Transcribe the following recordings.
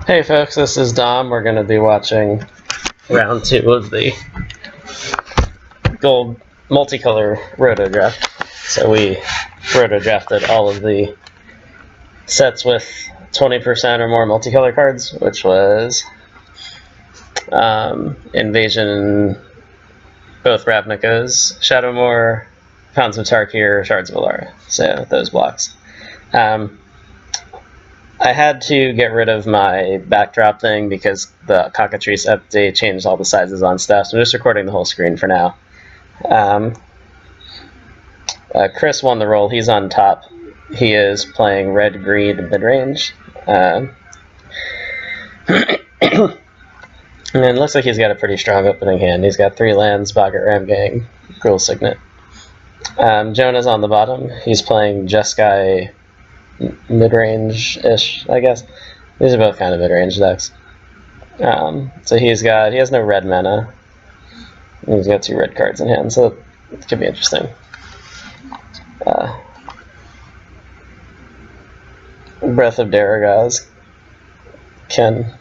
Hey folks, this is Dom. We're going to be watching round 2 of the gold multicolor Roto draft. So we Roto drafted all of the sets with 20% or more multicolor cards, which was Invasion, both Ravnikas, Shadowmoor, Hounds of Tarkir, Shards of Alara. So those blocks. I had to get rid of my backdrop thing because the Cockatrice update changed all the sizes on stuff, so I'm just recording the whole screen for now. Chris won the roll. He's on top. He is playing red-green midrange. And it looks like he's got a pretty strong opening hand. He's got 3 lands, Boggart Ramgang, Gruul Signet. Jonah's on the bottom. He's playing Jeskai midrange-ish, I guess. These are both kind of midrange decks. So he has no red mana. He's got 2 red cards in hand, so it could be interesting. Breath of Daragaz can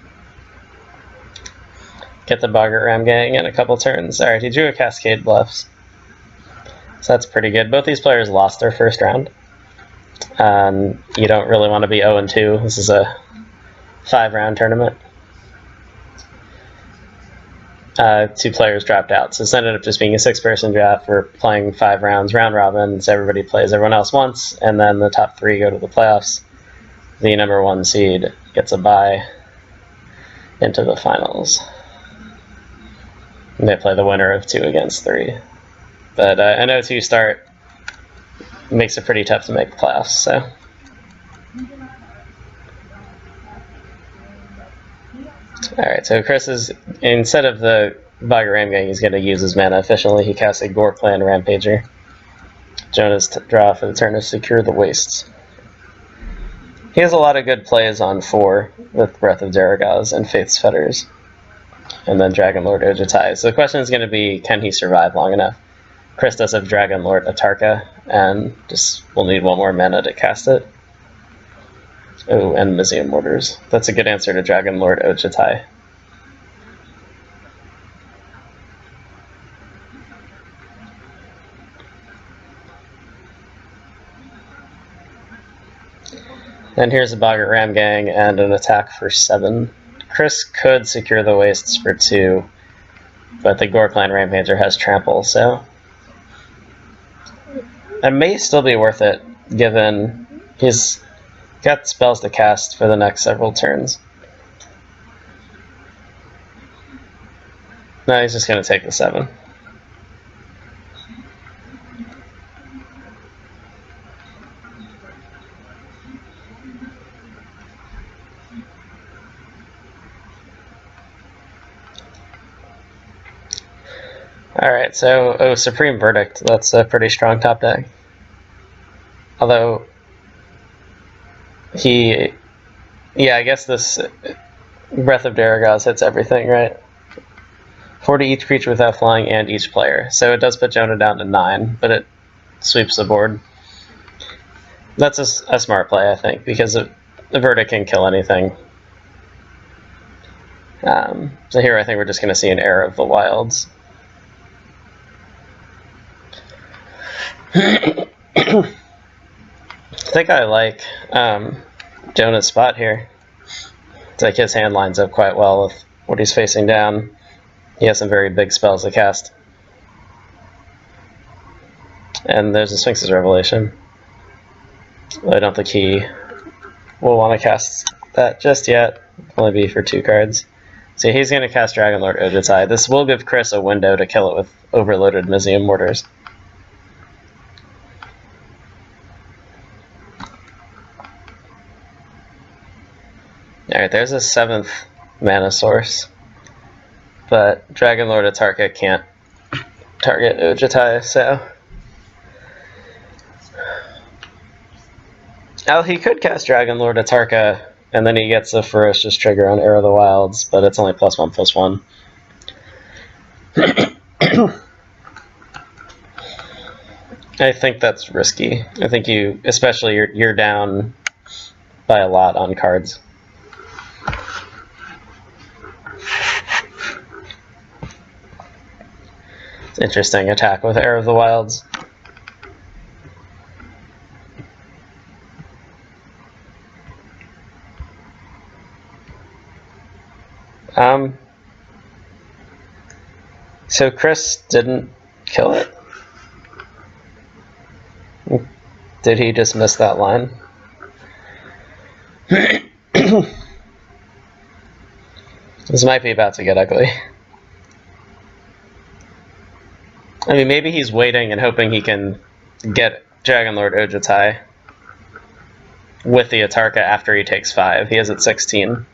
get the Boggart Ramgang in a couple turns. Alright, he drew a Cascade Bluffs. So that's pretty good. Both these players lost their first round. You don't really want to be 0-2. This is a 5-round tournament. 2 players dropped out, so this ended up just being a 6-person draft. We're playing 5 rounds, round robin, so everybody plays everyone else once, and then the top 3 go to the playoffs. The number 1 seed gets a bye into the finals. And they play the winner of 2 against 3. But an 0-2 start makes it pretty tough to make the playoffs, so. Alright, so Chris is, instead of the Boggart Ramgang, he's going to use his mana efficiently. He casts a Gore Clan Rampager. Jonah's draw for the turn is Secure the Wastes. He has a lot of good plays on 4 with Breath of Daragaz and Faith's Fetters. And then Dragonlord Ojutai. So the question is going to be, can he survive long enough? Chris does have Dragonlord Atarka, and just will need 1 more mana to cast it. Oh, and Museum Mortars. That's a good answer to Dragonlord Ojutai. And here's a Boggart Ramgang and an attack for 7. Chris could secure the wastes for 2, but the Gore Clan Rampager has trample, so it may still be worth it, given he's got spells to cast for the next several turns. No, he's just going to take the 7. Alright, so, Supreme Verdict. That's a pretty strong top deck. Although, I guess this Breath of Daragaz hits everything, right? 4 to each creature without flying and each player. So it does put Jonah down to 9, but it sweeps the board. That's a smart play, I think, because the Verdict can kill anything. So here I think we're just going to see an Era of the Wilds. I think I like Jonah's spot here. It's like his hand lines up quite well with what he's facing down. He has some very big spells to cast. And there's a Sphinx's Revelation. I don't think he will want to cast that just yet. It'll only be for 2 cards. So he's going to cast Dragonlord Ojutai. This will give Chris a window to kill it with overloaded Museum Mortars. Alright, there's a 7th mana source, but Dragonlord Atarka can't target Ojutai, so. Oh, he could cast Dragonlord Atarka, and then he gets a Ferocious trigger on Era of the Wilds, but it's only +1/+1. I think that's risky. I think you, especially you're down by a lot on cards. It's an interesting attack with Heir of the Wilds. So Chris didn't kill it? Did he just miss that line? This might be about to get ugly. I mean, maybe he's waiting and hoping he can get Dragonlord Ojutai with the Atarka after he takes 5. He is at 16.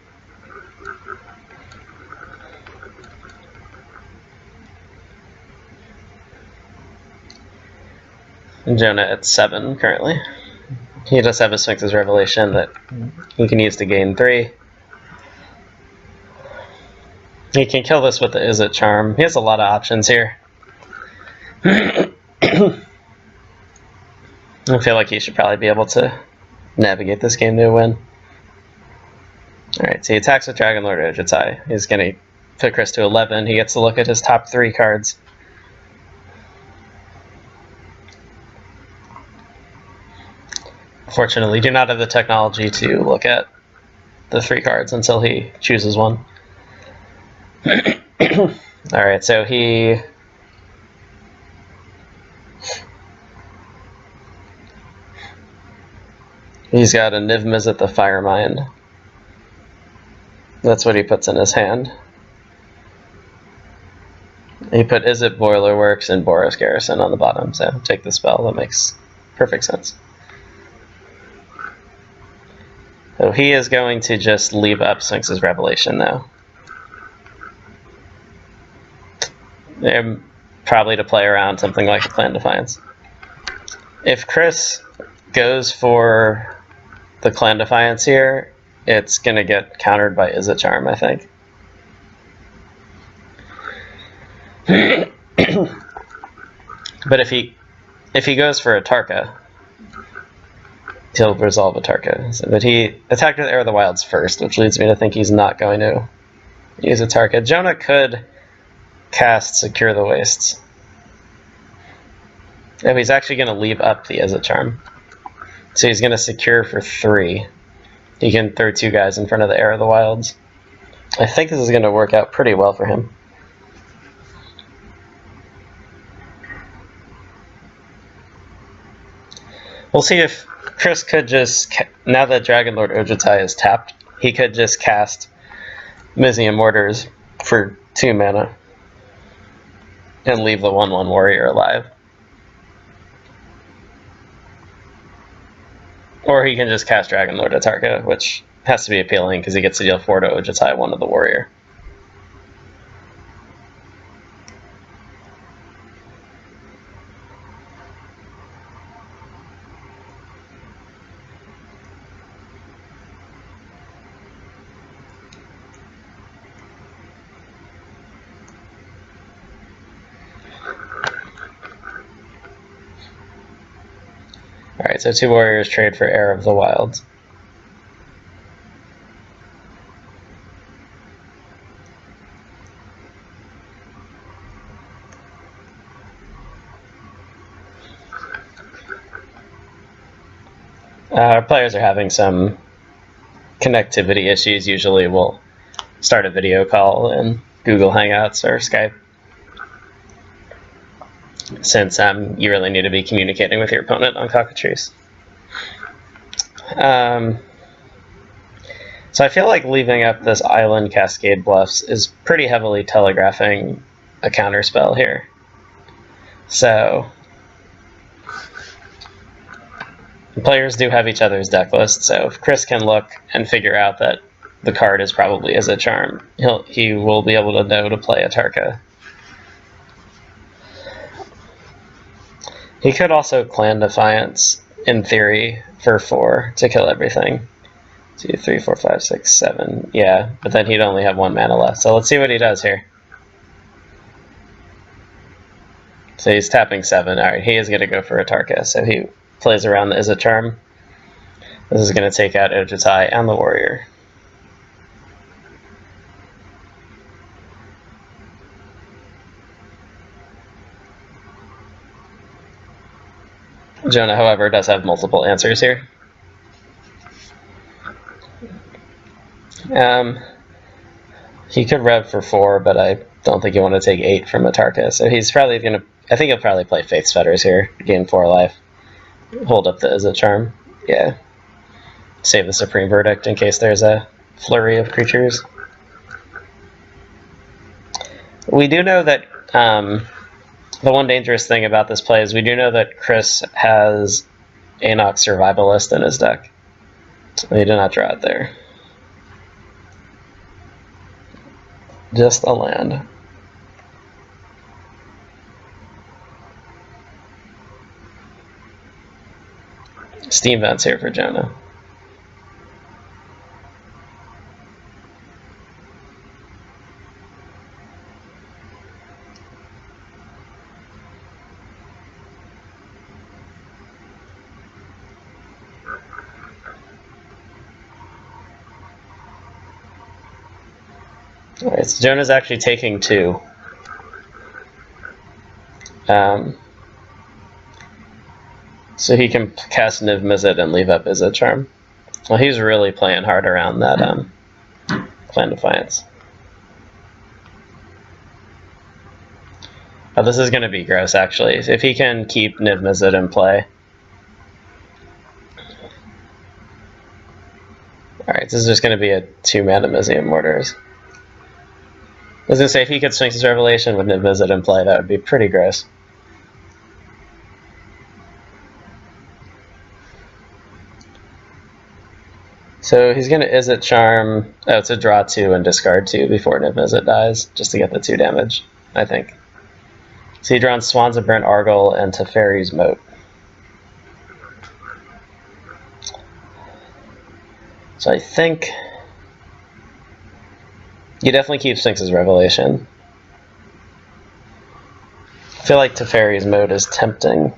And Jonah at 7 currently. He does have a Sphinx's Revelation that he can use to gain 3. He can kill this with the Izzet Charm. He has a lot of options here. I feel like he should probably be able to navigate this game to a win. Alright, so he attacks with Dragonlord Ojutai. He's going to put Chris to 11. He gets to look at his top 3 cards. Fortunately, do not have the technology to look at the 3 cards until he chooses one. Alright, so he's got a Niv Mizzet the Firemind. That's what he puts in his hand. He put Izzet Boilerworks and Boros Garrison on the bottom, so take the spell. That makes perfect sense. So he is going to just leave up Sphinx's Revelation now. Probably to play around something like a Clan Defiance. If Chris goes for the Clan Defiance here, it's going to get countered by Izzet Charm, I think. But if he goes for a Tarka, he'll resolve a Tarka. But he attacked with Heir of the Wilds first, which leads me to think he's not going to use a Tarka. Jonah could cast Secure the Wastes. Oh, he's actually going to leave up the Izzet Charm. So he's going to secure for 3. He can throw 2 guys in front of the Heir of the Wilds. I think this is going to work out pretty well for him. We'll see if Chris could just, now that Dragonlord Ojutai is tapped, he could just cast Mizium Mortars for 2 mana and leave the 1/1 warrior alive. Or he can just cast Dragonlord Atarka, which has to be appealing because he gets to deal 4 to Ojutai, 1 to the warrior. Alright, so 2 warriors trade for Heir of the Wilds. Our players are having some connectivity issues. Usually we'll start a video call in Google Hangouts or Skype, since you really need to be communicating with your opponent on Cockatrice. So I feel like leaving up this Island Cascade Bluffs is pretty heavily telegraphing a counterspell here. So the players do have each other's deck lists, so if Chris can look and figure out that the card is probably as a charm, he will be able to know to play a Tarka. He could also Clan Defiance, in theory, for 4 to kill everything. 2, 3, 4, 5, 6, 7. Yeah, but then he'd only have 1 mana left. So let's see what he does here. So he's tapping 7. Alright, he is going to go for a Tarka. So he plays around the Izzet Charm. This is going to take out Ojutai and the Warrior. Jonah, however, does have multiple answers here. He could rev for 4, but I don't think you want to take 8 from a Tarka. So he's probably going to... I think he'll probably play Faith's Fetters here, gain 4 life. Hold up the Izzet Charm. Yeah. Save the Supreme Verdict in case there's a flurry of creatures. We do know that... the one dangerous thing about this play is we do know that Chris has Enoch Survivalist in his deck. He did not draw it there. Just a land. Steam Vents here for Jonah. Alright, so Jonah's actually taking 2. So he can cast Niv Mizzet and leave up Izzet Charm. Well, he's really playing hard around that Clan Defiance. Oh, this is going to be gross, actually. If he can keep Niv Mizzet in play. Alright, this is just going to be a 2-mana Mizium Mortars. I was going to say, if he could Sphinx's Revelation with Niv Mizzet in play, that would be pretty gross. So he's going to Izzet Charm, to draw 2 and discard 2 before Niv Mizzet dies, just to get the 2 damage, I think. So he draws Swans of Burnt Argyle and Teferi's Moat. So I think... you definitely keep Sphinx's Revelation. I feel like Teferi's Moat is tempting.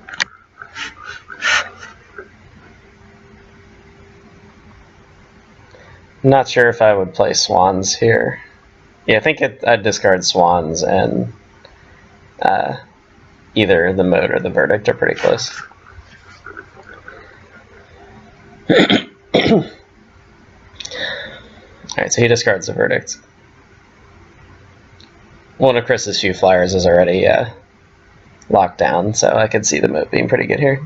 I'm not sure if I would play Swans here. Yeah, I think I'd discard Swans, and either the Moat or the Verdict are pretty close. Alright, so he discards the Verdict. One of Chris's few flyers is already locked down, so I could see the Moat being pretty good here.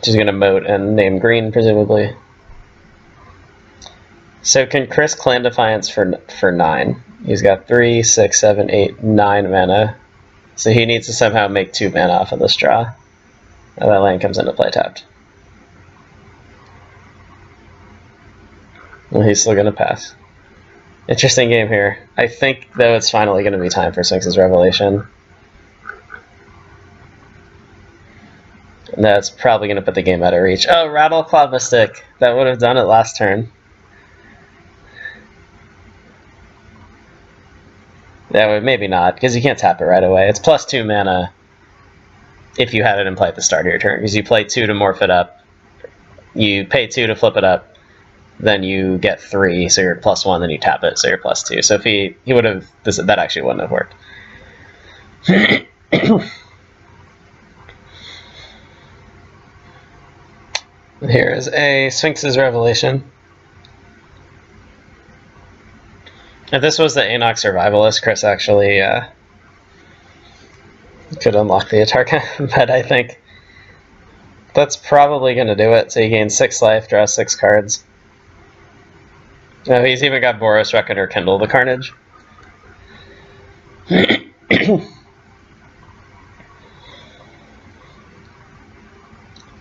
She's going to Moat and name green, presumably. So can Chris Clan Defiance for 9? He's got 3, 6, 7, 8, 9 mana. So he needs to somehow make 2 mana off of this draw. And that land comes into play tapped. Well, he's still going to pass. Interesting game here. I think, though, it's finally going to be time for Sphinx's Revelation. And that's probably going to put the game out of reach. Oh, Rattle Claw Mystic. That would have done it last turn. That would maybe not, because you can't tap it right away. It's plus 2 mana if you had it in play at the start of your turn, because you play 2 to morph it up. You pay 2 to flip it up. Then you get 3, so you're plus 1, then you tap it, so you're plus 2. So if he would have, that actually wouldn't have worked. Here is a Sphinx's Revelation. If this was the Enoch Survivalist, Chris actually could unlock the Atarka, but I think that's probably going to do it. So he gains 6 life, draws 6 cards. No, he's even got Boros Reckoner Kindle the Carnage.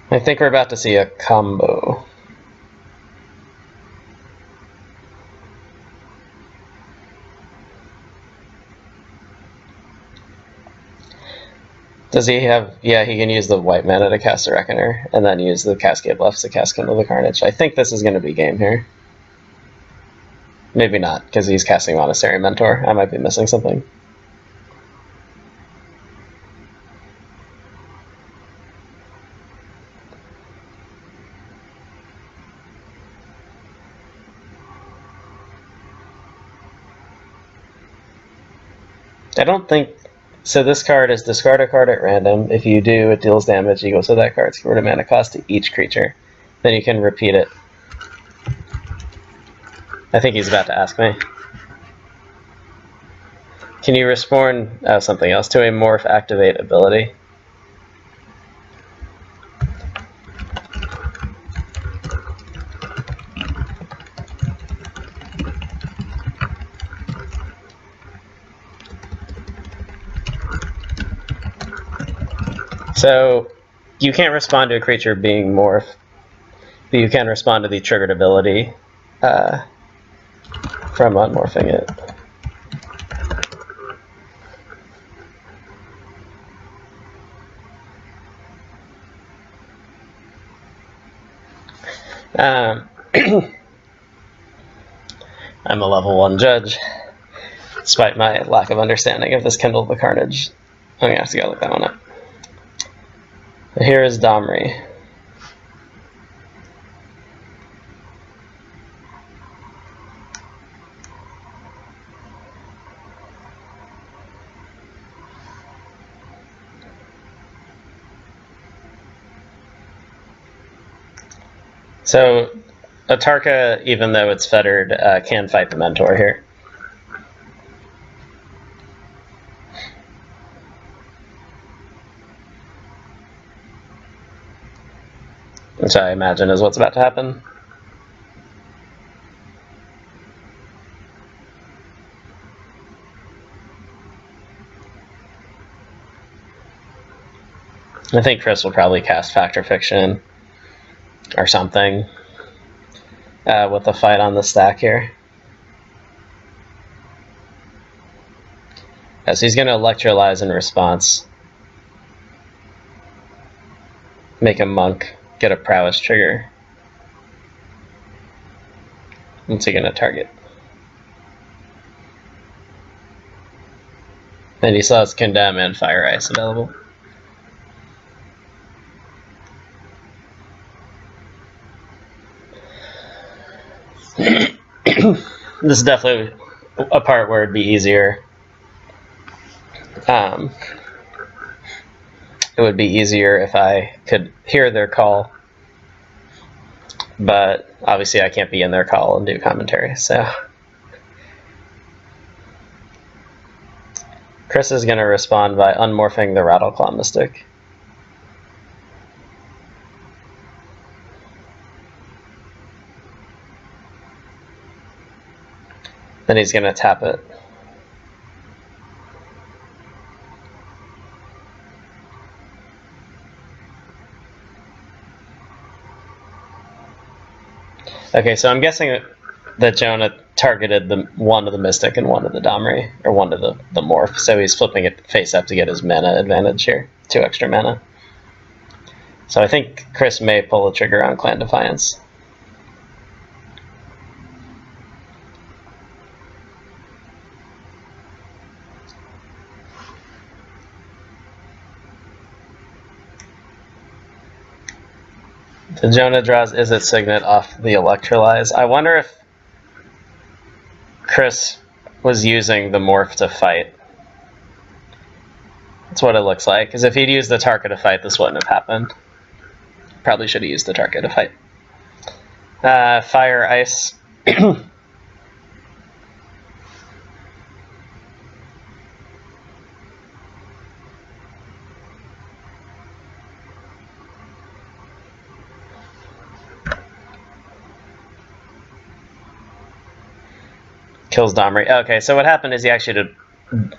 I think we're about to see a combo. Does he have... yeah, he can use the white mana to cast a Reckoner, and then use the Cascade Bluffs to cast Kindle the Carnage. I think this is going to be game here. Maybe not, because he's casting Monastery Mentor. I might be missing something. I don't think... So this card is discard a card at random. If you do, it deals damage equal to that card's converted mana cost to each creature. Then you can repeat it. I think he's about to ask me. Can you respawn something else to a morph activate ability? So you can't respond to a creature being morphed, but you can respond to the triggered ability from unmorphing it. I'm a level 1 judge, despite my lack of understanding of this Kindle the Carnage. I'm gonna have to go look that one up. Here is Domri. So, Atarka, even though it's fettered, can fight the Mentor here. Which I imagine is what's about to happen. I think Chris will probably cast Fact or Fiction or something with the fight on the stack here. So he's going to Electrolyze in response. Make a Monk. Get a Prowess trigger. What's he going to target? And he still has Condemn and Fire Ice available. This is definitely a part where it'd be easier. It would be easier if I could hear their call, but obviously I can't be in their call and do commentary, so. Chris is going to respond by unmorphing the Rattleclaw Mystic. Then he's going to tap it. Okay, so I'm guessing that Jonah targeted one of the Mystic and one of the Domri, or one of the Morph, so he's flipping it face up to get his mana advantage here, 2 extra mana. So I think Chris may pull the trigger on Clan Defiance. So Jonah draws Izzet Signet off the Electrolyze. I wonder if Chris was using the Morph to fight. That's what it looks like, because if he'd used the Tarka to fight, this wouldn't have happened. Probably should have used the Tarka to fight. Fire Ice. Kills Domri. Okay, so what happened is he actually did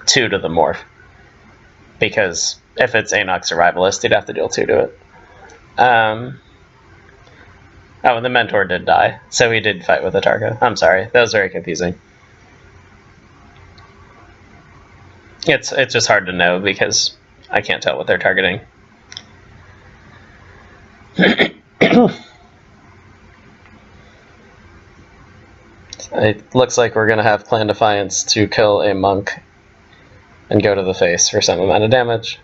2 to the Morph. Because if it's Anok Survivalist, he'd have to deal 2 to it. Oh, and the Mentor did die, so he did fight with the Tarka. I'm sorry, that was very confusing. It's just hard to know because I can't tell what they're targeting. It looks like we're going to have Clan Defiance to kill a monk and go to the face for some amount of damage.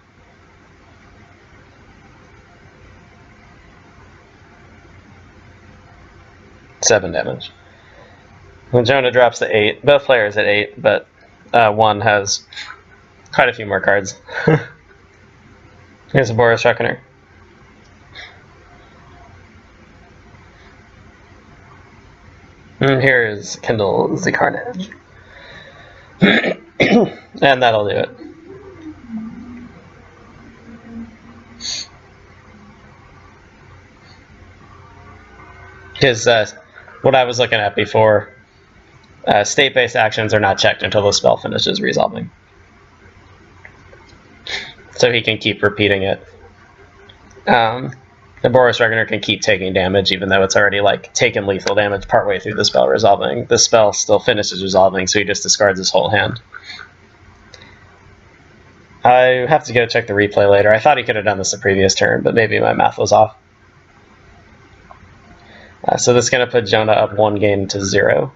Seven damage. When Jonah drops to 8, both players at 8, but one has quite a few more cards. Here's a Boris Reckoner. And here's Kindle the Carnage. And that'll do it. Because what I was looking at before, state-based actions are not checked until the spell finishes resolving. So he can keep repeating it. The Boris Reckoner can keep taking damage even though it's already like taken lethal damage partway through the spell resolving. The spell still finishes resolving, so he just discards his whole hand. I have to go check the replay later. I thought he could have done this the previous turn, but maybe my math was off. So this is going to put Jonah up 1 game to 0.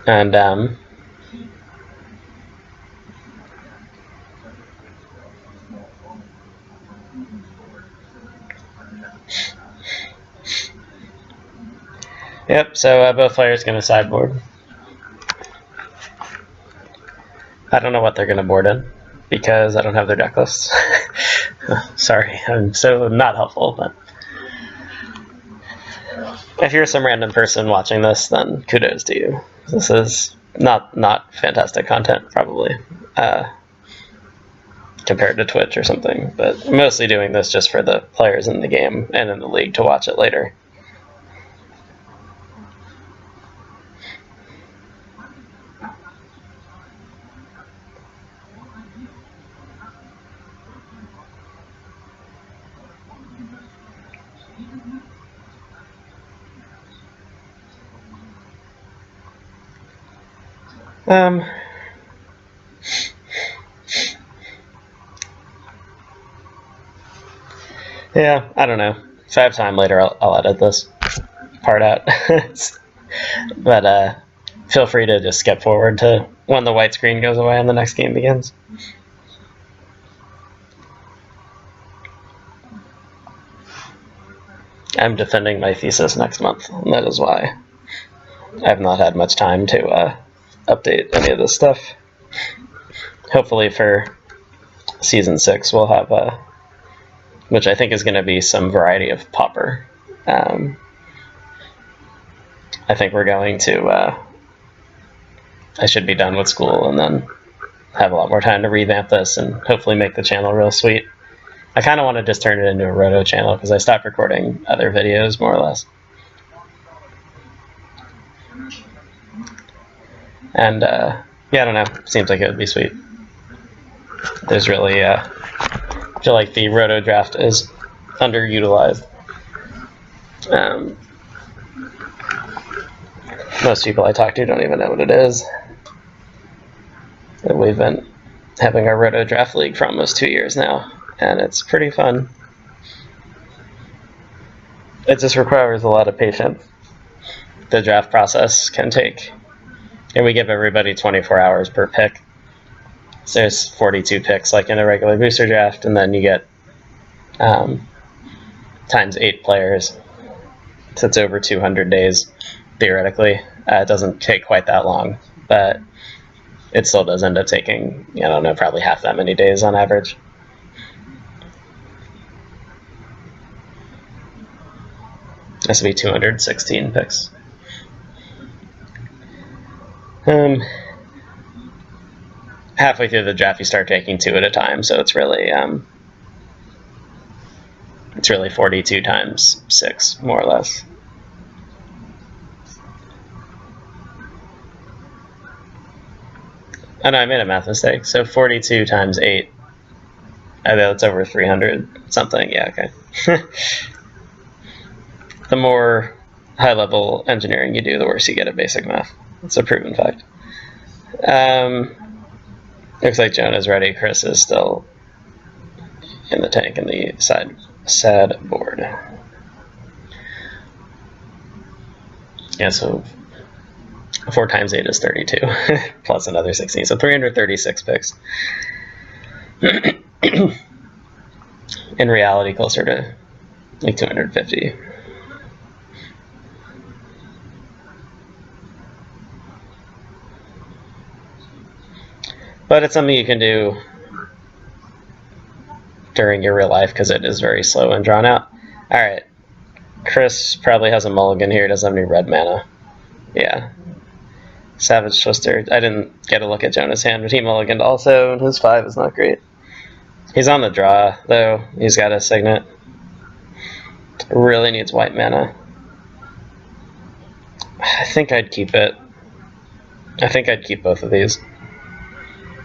And yep, so both players going to sideboard. I don't know what they're going to board in, because I don't have their deck lists. Sorry, I'm so not helpful, but if you're some random person watching this, then kudos to you. This is not fantastic content, probably, compared to Twitch or something, but I'm mostly doing this just for the players in the game and in the league to watch it later. Yeah, I don't know. If I have time later, I'll edit this part out. But feel free to just skip forward to when the white screen goes away and the next game begins. I'm defending my thesis next month, and that is why I've not had much time to update any of this stuff. Hopefully for Season 6 we'll have which I think is going to be some variety of Pauper. I think we're going to I should be done with school and then have a lot more time to revamp this and hopefully make the channel real sweet. I kind of want to just turn it into a Roto channel because I stopped recording other videos more or less. And yeah, I don't know, seems like it would be sweet. There's really I feel like the Roto draft is underutilized. Most people I talk to don't even know what it is. And we've been having our Roto draft league for almost 2 years now, and it's pretty fun. It just requires a lot of patience. The draft process can take, and we give everybody 24 hours per pick. So there's 42 picks like in a regular booster draft, and then you get times 8 players. So it's over 200 days, theoretically. It doesn't take quite that long, but it still does end up taking, I don't know, probably half that many days on average. This would be 216 picks. Halfway through the draft, you start taking 2 at a time, so it's really 42 times 6, more or less. Oh no, I made a math mistake. So 42 times 8. I know it's over 300 something. Yeah, okay. The more high-level engineering you do, the worse you get at basic math. It's a proven fact. Looks like Jonah's ready. Chris is still in the tank in the sad board. Yeah, so 4 times 8 is 32, plus another 16, so 336 picks. In reality, closer to like 250. But it's something you can do during your real life because it is very slow and drawn out. Alright, Chris probably has a mulligan here, doesn't have any red mana. Yeah. Savage Twister. I didn't get a look at Jonah's hand, but he mulliganed also, and his 5 is not great. He's on the draw, though. He's got a Signet. Really needs white mana. I think I'd keep it. I think I'd keep both of these.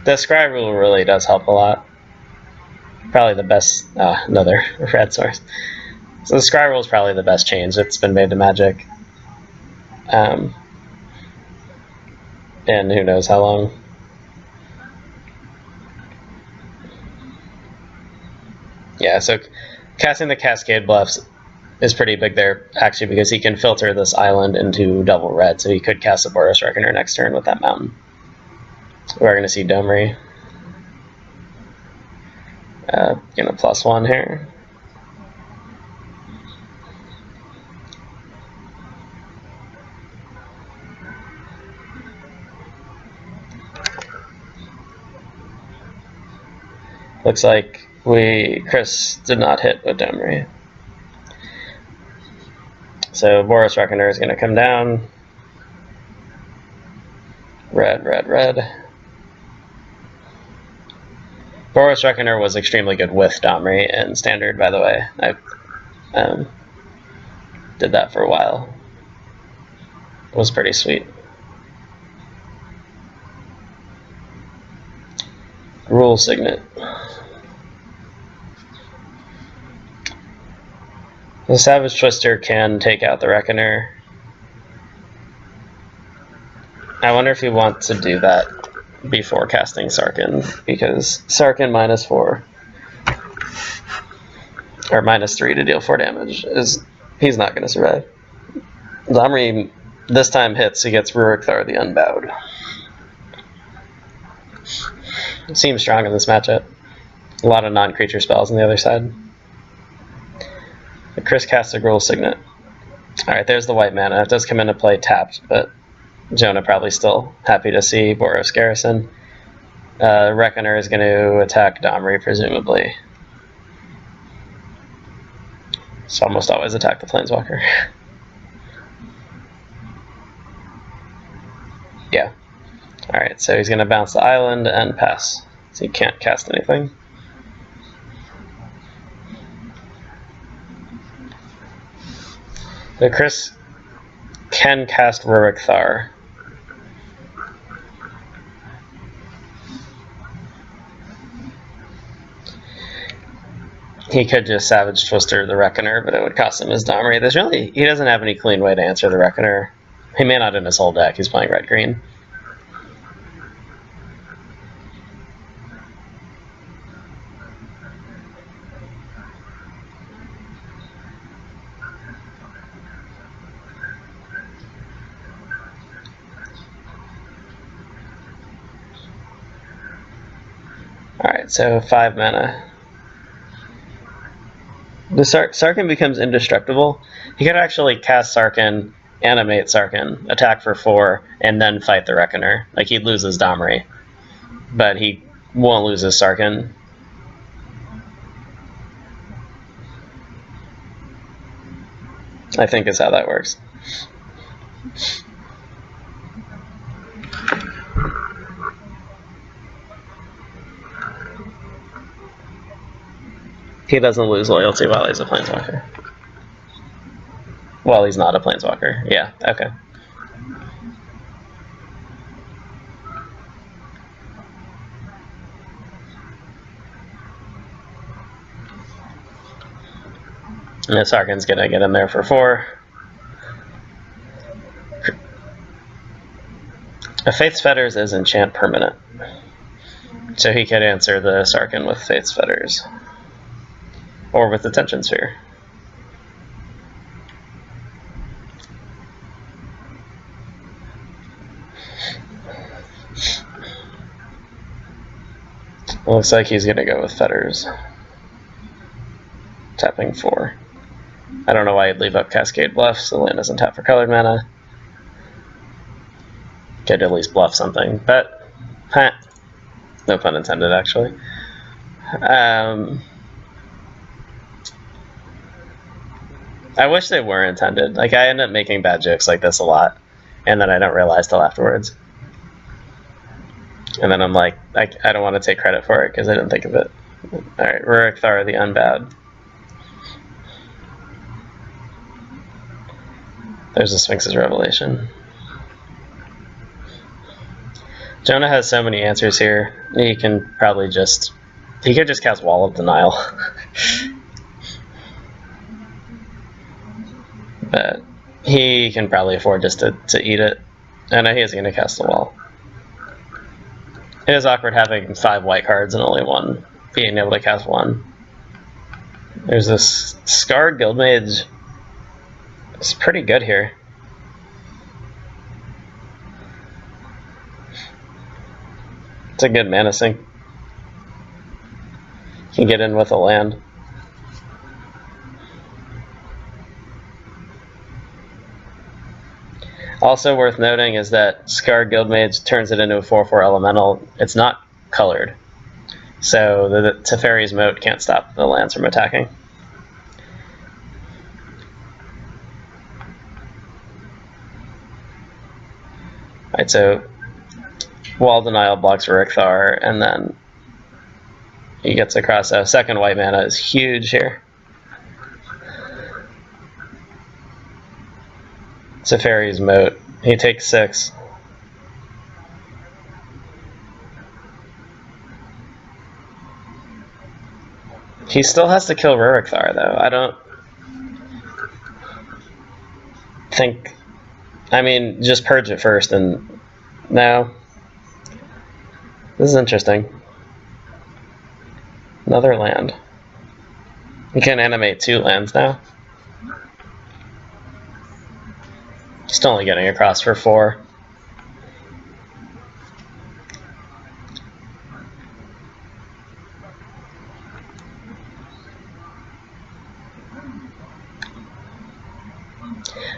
The Scry rule really does help a lot. Probably the best. Another red source. So the Scry rule is probably the best change that's been made to Magic. And who knows how long. Yeah, so casting the Cascade Bluffs is pretty big there, actually, because he can filter this island into double red, so he could cast a Boros Reckoner next turn with that mountain. We're going to see Domri. Gonna +1 here. Looks like Chris did not hit with Domri. So Boros Reckoner is going to come down. Red, red, red. Boros Reckoner was extremely good with Domri in Standard, by the way. I did that for a while. It was pretty sweet. Rule Signet. The Savage Twister can take out the Reckoner. I wonder if you want to do that before casting Sarkhan, because Sarkhan -4 or -3 to deal 4 damage he's not going to survive. Domri this time hits, he gets Rurik Thar the Unbowed. It seems strong in this matchup. A lot of non-creature spells on the other side. But Chris casts a Gruul Signet. Alright, there's the white mana. It does come into play tapped, but Jonah probably still happy to see Boros Garrison. Reckoner is going to attack Domri, presumably. So almost always attack the Planeswalker. Yeah. Alright, so he's going to bounce the island and pass. So he can't cast anything. But Chris can cast Rurik Thar. He could just Savage Twister the Reckoner, but it would cost him his Domri. He doesn't have any clean way to answer the Reckoner. He may not in his whole deck, he's playing red-green. Alright, so 5 mana. The Sarkhan becomes indestructible. He could actually cast Sarkhan, animate Sarkhan, attack for 4, and then fight the Reckoner. Like, he'd lose his Domri. But he won't lose his Sarkhan. I think is how that works. He doesn't lose loyalty while he's a Planeswalker. Well, he's not a Planeswalker. Yeah, okay. And Sarkhan's gonna get in there for 4. A Faith's Fetters is enchant permanent. So he could answer the Sarkhan with Faith's Fetters. Or with the Tension Sphere. Looks like he's going to go with Fetters. Tapping 4. I don't know why he'd leave up Cascade Bluff, so the land doesn't tap for colored mana. Could at least bluff something, but no pun intended, actually. I wish they were intended. Like, I end up making bad jokes like this a lot, and then I don't realize till afterwards. And then I'm like, I don't want to take credit for it because I didn't think of it. Alright, Rurik Thar the Unbowed. There's the Sphinx's Revelation. Jonah has so many answers here. He can probably just... He could just cast Wall of Denial. But he can probably afford just to eat it. I know he is going to cast the wall. It is awkward having 5 white cards and only one being able to cast 1. There's this Scarred Guildmage. It's pretty good here. It's a good mana sink. You can get in with a land. Also worth noting is that Scarred Guildmage turns it into a 4/4 elemental. It's not colored. So the Teferi's Moat can't stop the lands from attacking. Alright, so Wall Denial blocks Rurik Thar, and then he gets across a second white mana is huge here. Teferi's Moat. He takes 6. He still has to kill Rurik Thar, though. I don't think... I mean, just purge it first, and... No. This is interesting. Another land. You can animate 2 lands now. Still only getting across for 4.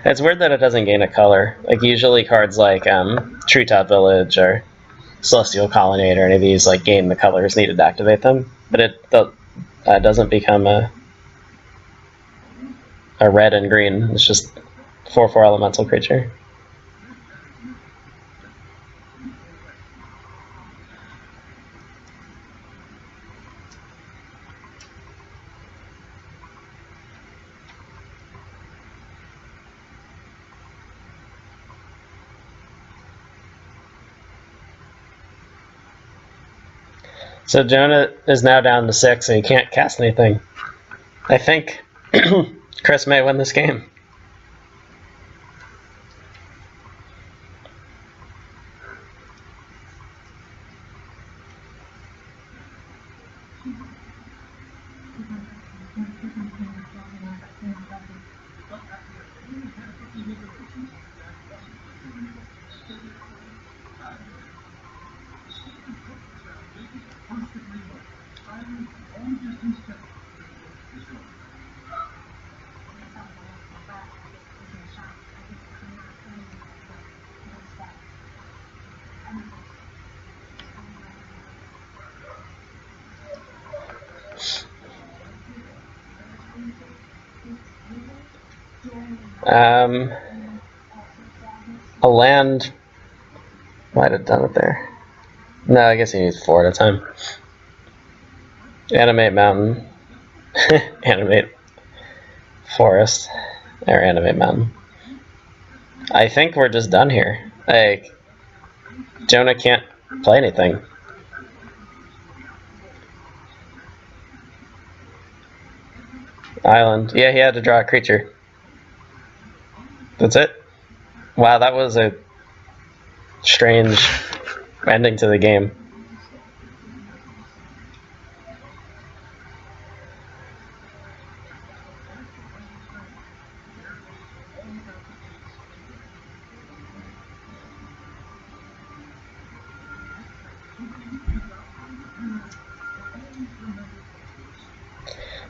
It's weird that it doesn't gain a color. Like, usually cards like Treetop Village or Celestial Colonnade or any of these like gain the colors needed to activate them, but it doesn't become a red and green. It's just 4/4 elemental creature. So Jonah is now down to 6 and he can't cast anything. I think Chris may win this game. A land might have done it there. No, I guess he needs 4 at a time. Animate mountain. Animate forest. Or animate mountain. I think we're just done here. Like, Jonah can't play anything. Island. Yeah, he had to draw a creature. That's it. Wow, that was a strange ending to the game.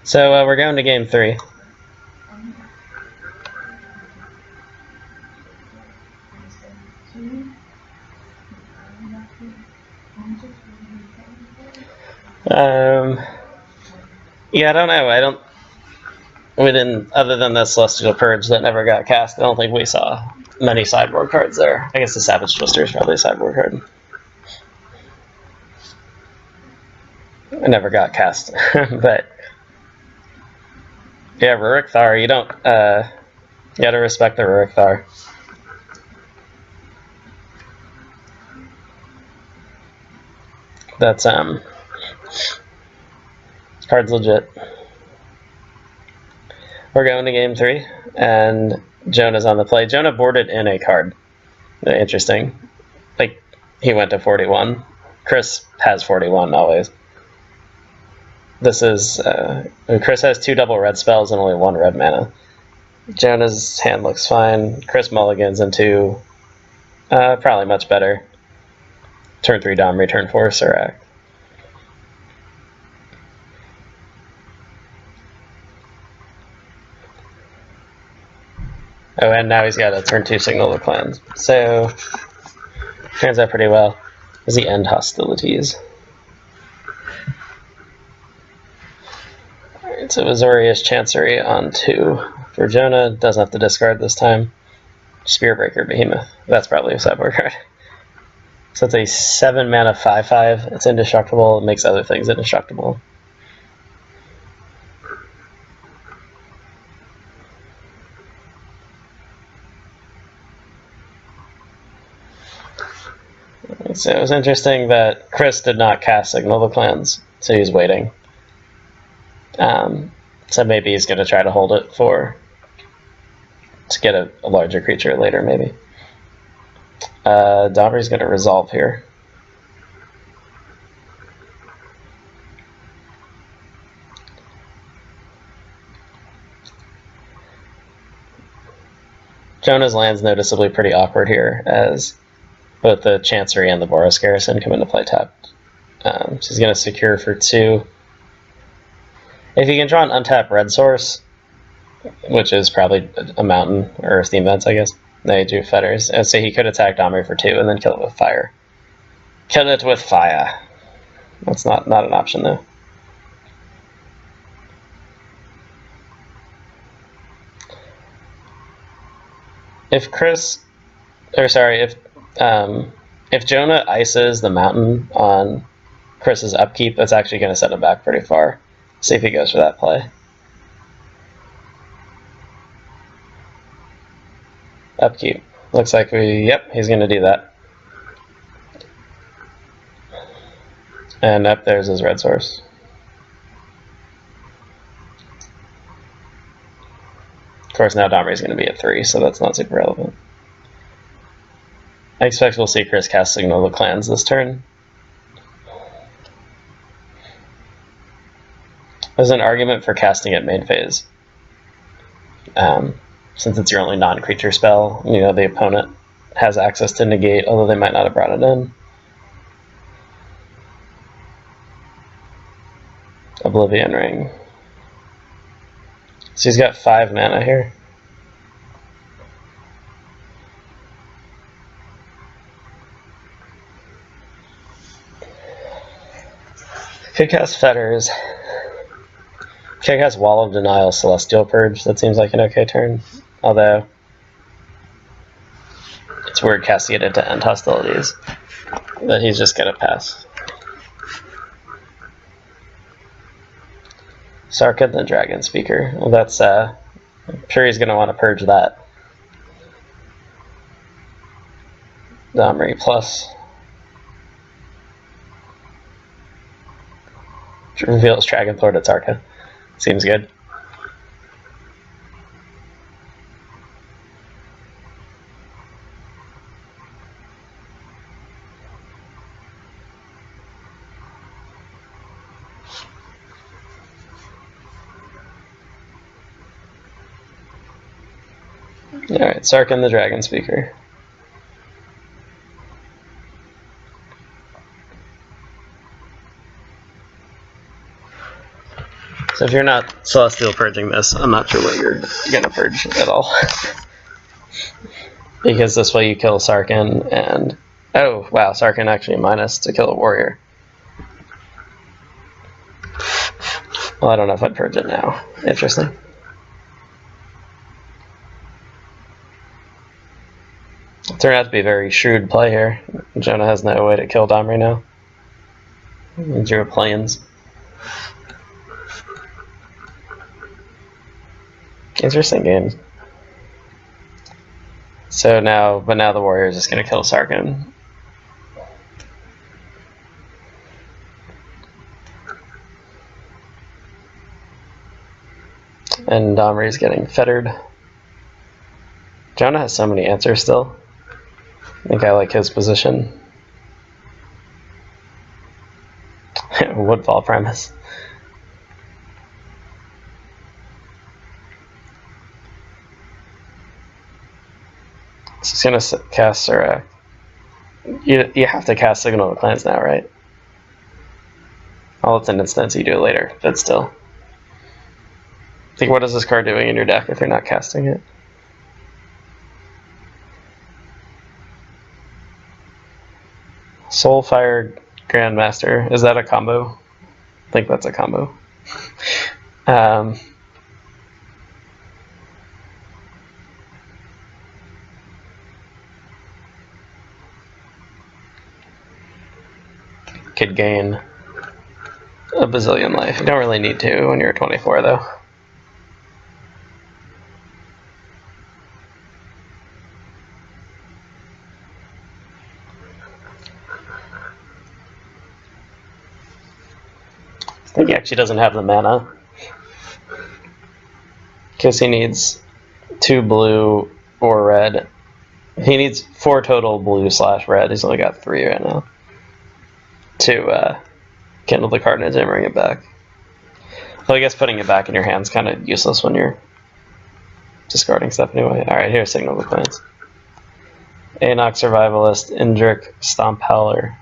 So we're going to game 3. Yeah, I don't know. We didn't, other than the Celestial Purge that never got cast, I don't think we saw many sideboard cards there. I guess the Savage Twister is probably a sideboard card. It never got cast. But yeah, Rurik Thar, you don't, you gotta respect the Rurik Thar. That's, card's legit. We're going to game 3, and Jonah's on the play. Jonah boarded in a card. Interesting. Like, he went to 41. Chris has 41 always. This is, Chris has 2 double red spells and only 1 red mana. Jonah's hand looks fine. Chris mulligans into, probably much better. Turn 3 Domri, turn 4 Serac. Oh, and now he's got a turn 2 Signal the Clans. So, turns out pretty well. Does he end hostilities? Alright, so Azorius Chancery on 2 for Jonah. Doesn't have to discard this time. Spearbreaker Behemoth. That's probably a sideboard card. So it's a 7 mana 5/5. It's indestructible. It makes other things indestructible. So it was interesting that Chris did not cast Signal the Clans, so he's waiting. So maybe he's going to try to hold it to get a larger creature later, maybe. Domri's going to resolve here. Jonah's land's noticeably pretty awkward here, as both the Chancery and the Boros Garrison come into play tapped. So he's going to secure for 2. If you can draw an untapped red source, which is probably a mountain or steam vents, I guess. No, you do fetters. And so he could attack Domri for 2 and then kill it with fire. Kill it with fire. That's not an option though. If Jonah ices the mountain on Chris's upkeep, that's actually going to set him back pretty far. See if he goes for that play. Upkeep. Looks like yep, he's going to do that. And up there's his red source. Of course, now Domri's going to be at 3, so that's not super relevant. I expect we'll see Chris cast Signal the Clans this turn. There's an argument for casting it main phase. Since it's your only non-creature spell, you know, the opponent has access to negate, although they might not have brought it in. Oblivion Ring. So he's got 5 mana here. Could cast Fetters. Could cast Wall of Denial, Celestial Purge. That seems like an okay turn. Although, it's weird casting it into end hostilities. But he's just gonna pass. Sarkhan the Dragon Speaker. Well, that's, I'm sure he's gonna want to purge that. Domri plus. Reveals Dragonlord at Sarkhan. Seems good. Alright, Sarkhan the Dragon Speaker. So if you're not Celestial Purging this, I'm not sure what you're gonna purge at all. Because this way you kill Sarkhan and... Oh, wow, Sarkhan actually minus to kill a warrior. Well, I don't know if I'd purge it now. Interesting. It turned out to be a very shrewd play here. Jonah has no way to kill Domri now. He drew planes. Interesting game. So now, but now the warrior is just going to kill Sarkhan. And Domri's getting fettered. Jonah has so many answers still. I think I like his position. Woodfall premise. So he's going to cast Surak. You have to cast Signal of the Clans now, right? Well, it's an instance, you do it later, but still. I think, what is this card doing in your deck if you're not casting it? Soulfire Grandmaster. Is that a combo? I think that's a combo. Could gain a bazillion life. You don't really need to when you're 24, though. I think he actually doesn't have the mana. Because he needs 2 blue or red. He needs 4 total blue/red. He's only got 3 right now. To kindle the Carnage and bring it back. So I guess putting it back in your hand's kind of useless when you're discarding stuff anyway. Alright, here's Signal of the Clans. Aenoch Survivalist, Indrik, Stomp Howler.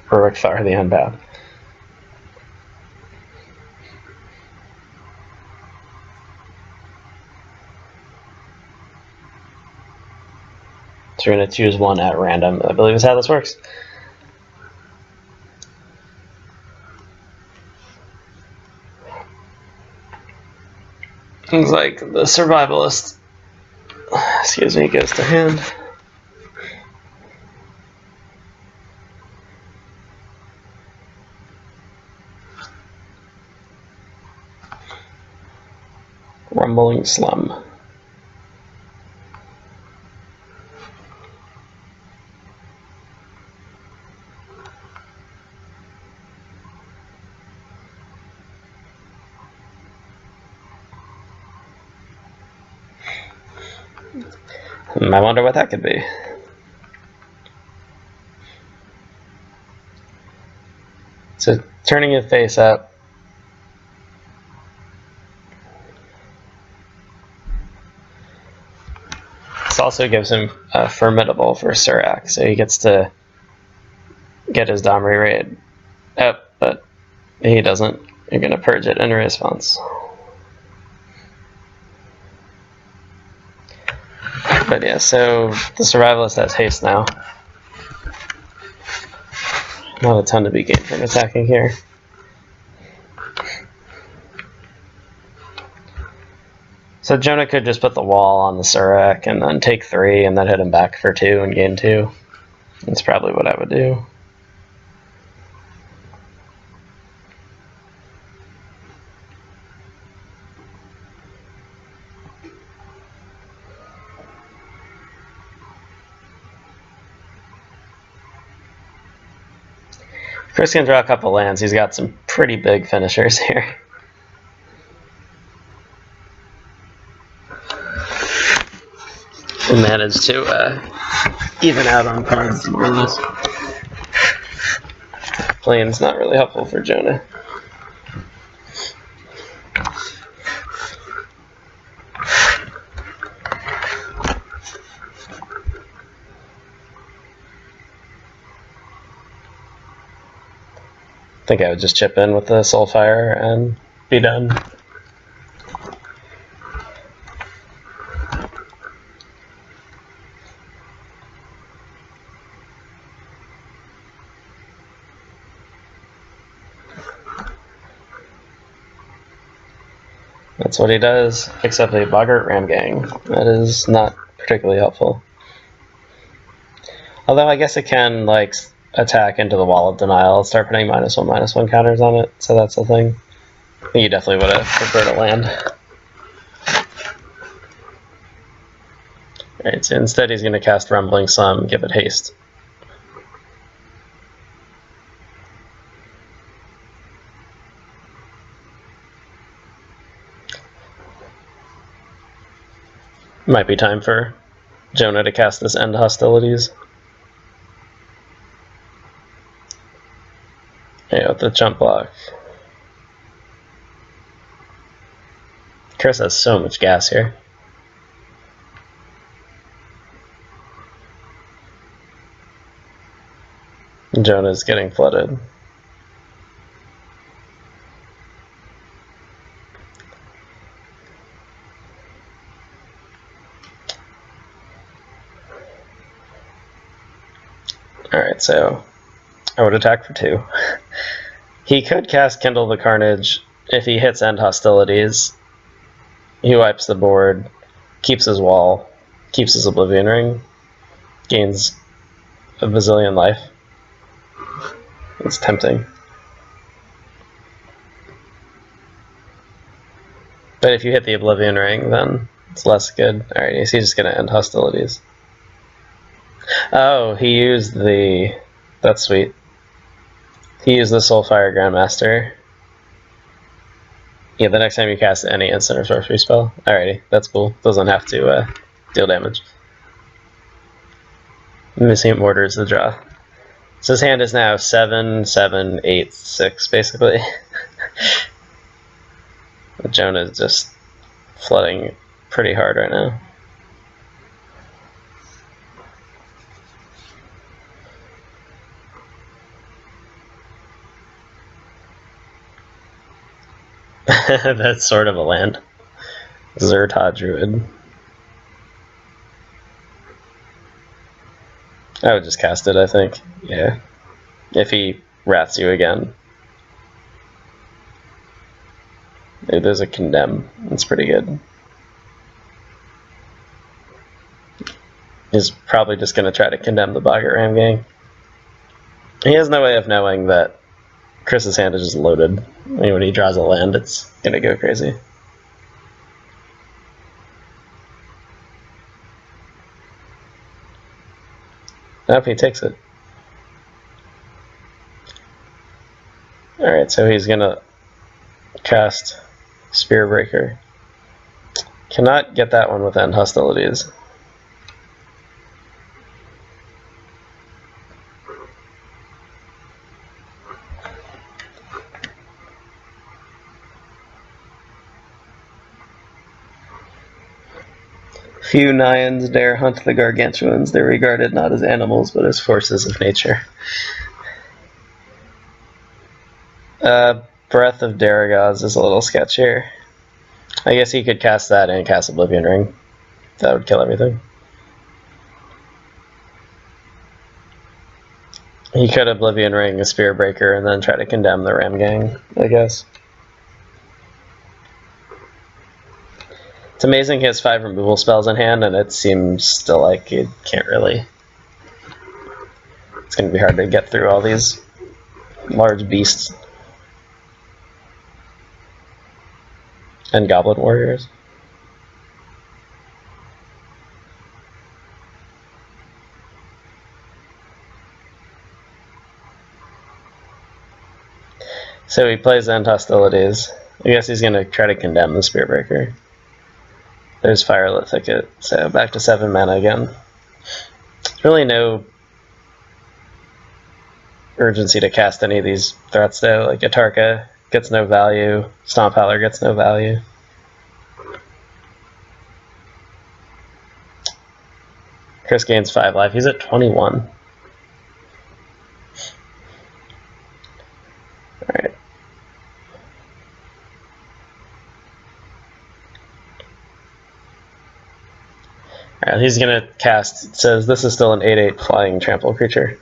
Heroic Fire the Unbound. So you're going to choose one at random, I believe is how this works. Things like the Survivalist, excuse me, goes to hand. Rumbling Slum. I wonder what that could be. So turning it face up. This also gives him a Formidable for Surak, so he gets to get his Domri raid up, but he doesn't. You're going to purge it in response. But yeah, so the Survivalist has haste now. Not a ton to be gained from attacking here. So Jonah could just put the wall on the Surak and then take 3 and then hit him back for 2 and gain 2. That's probably what I would do. Chris can draw a couple lands. He's got some pretty big finishers here. He managed to even out on cards. Playing's not really helpful for Jonah. think I would just chip in with the Soulfire and be done. That's what he does, except a Boggart Ramgang. That is not particularly helpful. Although I guess it can, like, attack into the Wall of Denial, start putting -1/-1 counters on it, so that's the thing. I think you definitely would have preferred a land. Alright, so instead he's going to cast Rumbling Sum, give it haste. Might be time for Jonah to cast this End Hostilities. Yeah, with the jump block. Chris has so much gas here. Jonah's getting flooded. Alright, so I would attack for 2. He could cast Kindle the Carnage. If he hits End Hostilities, he wipes the board, keeps his wall, keeps his Oblivion Ring, gains a bazillion life. It's tempting. But if you hit the Oblivion Ring, then it's less good. Alright, he's just going to end hostilities. Oh, he used the... That's sweet. He used the Soulfire Grandmaster. Yeah, the next time you cast any instant or sorcery spell. Alrighty, that's cool. Doesn't have to deal damage. Missing Mortar is the draw. So his hand is now 7, 7, 8, 6, basically. Jonah is just flooding pretty hard right now. That's sort of a land. Zerta Druid. I would just cast it, I think. Yeah. If he wraths you again. Maybe there's a Condemn. That's pretty good. He's probably just going to try to condemn the Boggart Ramgang. He has no way of knowing that Chris's hand is just loaded. I mean, when he draws a land, it's going to go crazy. I hope he takes it. Alright, so he's going to cast Spearbreaker. Cannot get that one with End Hostilities. Few Nyans dare hunt the Gargantuans. They're regarded not as animals, but as forces of nature. Breath of Daragaz is a little sketchier. I guess he could cast that and cast Oblivion Ring. That would kill everything. He could Oblivion Ring a Spearbreaker and then try to condemn the Ramgang, I guess. It's amazing he has 5 removal spells in hand, and it seems still like he can't really... It's going to be hard to get through all these large beasts. And Goblin Warriors. So he plays End Hostilities. I guess he's going to try to condemn the Spearbreaker. There's Firelit Thicket, so back to 7 mana again. There's really no urgency to cast any of these threats though, like Atarka gets no value, Stomp Howler gets no value. Chris gains 5 life, he's at 21. Alright, he's gonna cast, it says this is still an 8/8 flying trample creature.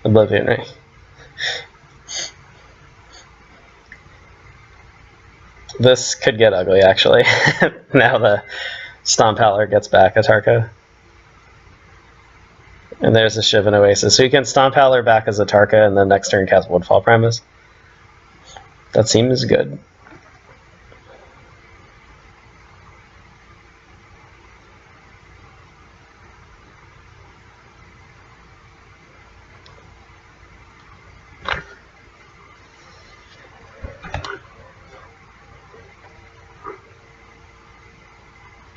Oblivion Ring. This could get ugly, actually. Now the Stomp Howler gets back Atarka. And there's a Shivan Oasis. So you can Stomp Howler back as Atarka and then next turn cast Woodfall Primus. That seems good.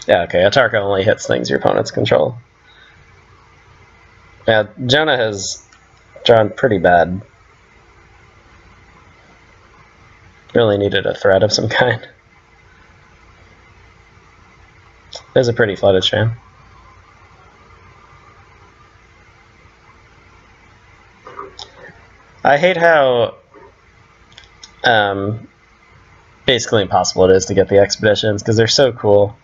Yeah, okay, Atarka only hits things your opponents control. Yeah, Jonah has drawn pretty bad. Really needed a threat of some kind. There's a pretty flooded stream. I hate how basically impossible it is to get the expeditions, because they're so cool.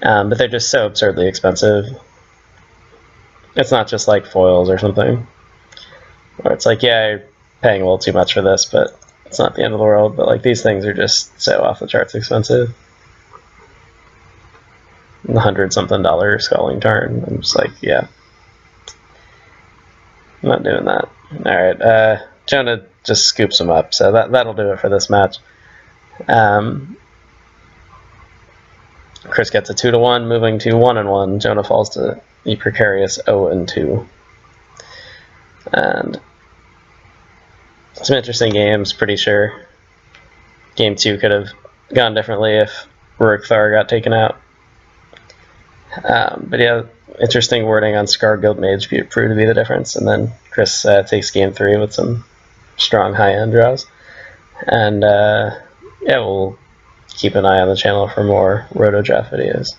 But they're just so absurdly expensive. It's not just like foils or something, where it's like, yeah, you're paying a little too much for this, but it's not the end of the world. But like these things are just so off the charts expensive. $100-something Scalding Tarn. I'm just like, yeah, I'm not doing that. All right, Jonah just scoops him up, so that'll do it for this match. Chris gets a 2-1, moving to 1-1. Jonah falls to the precarious 0-2. And some interesting games, pretty sure. Game 2 could have gone differently if Rurik Thar got taken out. But yeah, interesting wording on Scar Guild Mage proved to be the difference. And then Chris takes game 3 with some strong high-end draws. And yeah, we'll keep an eye on the channel for more Roto draft videos.